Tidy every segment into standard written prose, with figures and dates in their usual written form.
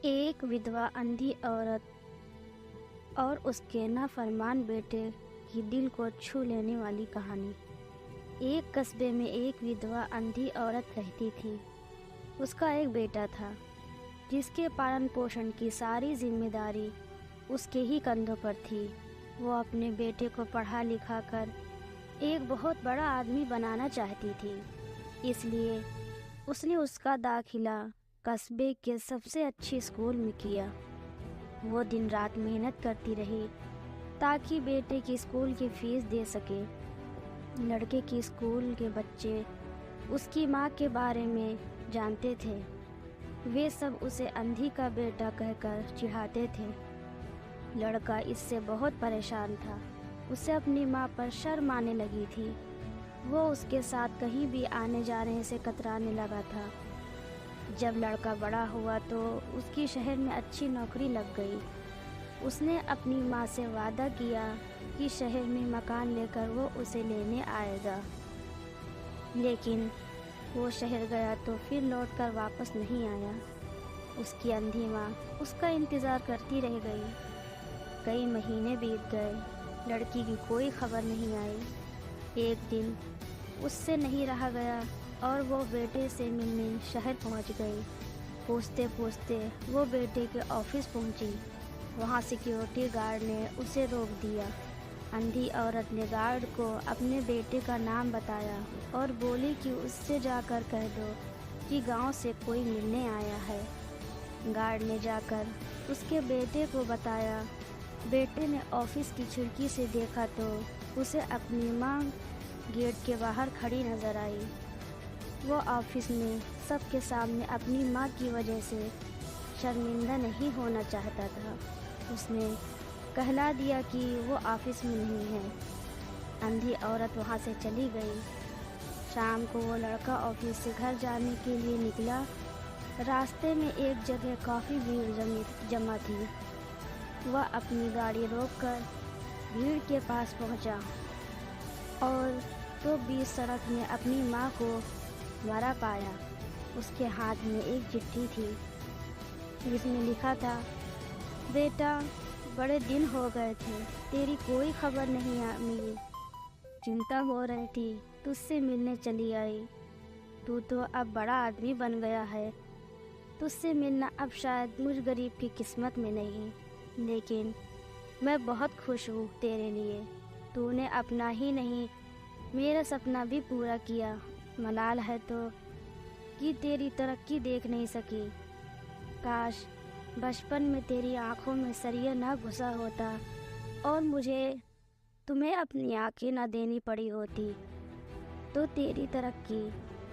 एक विधवा अंधी औरत और उसके नाफरमान बेटे की दिल को छू लेने वाली कहानी। एक कस्बे में एक विधवा अंधी औरत रहती थी। उसका एक बेटा था जिसके पालन पोषण की सारी जिम्मेदारी उसके ही कंधों पर थी। वो अपने बेटे को पढ़ा लिखा कर एक बहुत बड़ा आदमी बनाना चाहती थी, इसलिए उसने उसका दाखिला कस्बे के सबसे अच्छे स्कूल में किया। वो दिन रात मेहनत करती रही ताकि बेटे की स्कूल की फीस दे सके। लड़के की स्कूल के बच्चे उसकी माँ के बारे में जानते थे। वे सब उसे अंधी का बेटा कहकर चिढ़ाते थे। लड़का इससे बहुत परेशान था। उसे अपनी माँ पर शर्म आने लगी थी। वो उसके साथ कहीं भी आने जाने से कतराने लगा था। जब लड़का बड़ा हुआ तो उसकी शहर में अच्छी नौकरी लग गई। उसने अपनी माँ से वादा किया कि शहर में मकान लेकर वो उसे लेने आएगा, लेकिन वो शहर गया तो फिर लौटकर वापस नहीं आया। उसकी अंधी माँ उसका इंतज़ार करती रह गई। कई महीने बीत गए, लड़की की कोई खबर नहीं आई। एक दिन उससे नहीं रहा गया और वो बेटे से मिलने शहर पहुंच गई। पूछते पूछते वो बेटे के ऑफिस पहुंची। वहां सिक्योरिटी गार्ड ने उसे रोक दिया। अंधी औरत ने गार्ड को अपने बेटे का नाम बताया और बोली कि उससे जाकर कह दो कि गांव से कोई मिलने आया है। गार्ड ने जाकर उसके बेटे को बताया। बेटे ने ऑफिस की खिड़की से देखा तो उसे अपनी माँ गेट के बाहर खड़ी नजर आई। वो ऑफिस में सबके सामने अपनी माँ की वजह से शर्मिंदा नहीं होना चाहता था। उसने कहला दिया कि वो ऑफिस में नहीं है। अंधी औरत वहाँ से चली गई। शाम को वो लड़का ऑफिस से घर जाने के लिए निकला। रास्ते में एक जगह काफ़ी भीड़ जमा थी। वह अपनी गाड़ी रोककर भीड़ के पास पहुँचा और तो बीच सड़क में अपनी माँ को मरा पाया। उसके हाथ में एक चिट्ठी थी जिसमें लिखा था, बेटा बड़े दिन हो गए थे, तेरी कोई खबर नहीं मिली। चिंता हो रही थी, तुझसे मिलने चली आई। तू तो अब बड़ा आदमी बन गया है। तुझसे मिलना अब शायद मुझ गरीब की किस्मत में नहीं, लेकिन मैं बहुत खुश हूँ तेरे लिए। तूने अपना ही नहीं मेरा सपना भी पूरा किया। मलाल है तो कि तेरी तरक्की देख नहीं सकी। काश बचपन में तेरी आंखों में सरिया ना घुसा होता और मुझे तुम्हें अपनी आंखें ना देनी पड़ी होती, तो तेरी तरक्की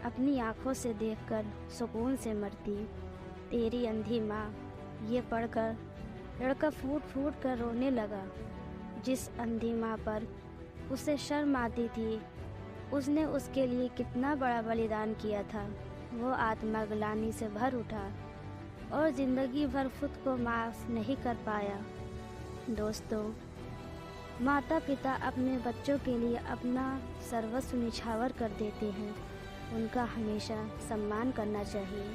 अपनी आंखों से देखकर सुकून से मरती। तेरी अंधी माँ। ये पढ़कर लड़का फूट फूट कर रोने लगा। जिस अंधी माँ पर उसे शर्म आती थी, उसने उसके लिए कितना बड़ा बलिदान किया था। वो आत्मा ग्लानि से भर उठा और ज़िंदगी भर खुद को माफ़ नहीं कर पाया। दोस्तों, माता पिता अपने बच्चों के लिए अपना सर्वस्व निछावर कर देते हैं। उनका हमेशा सम्मान करना चाहिए।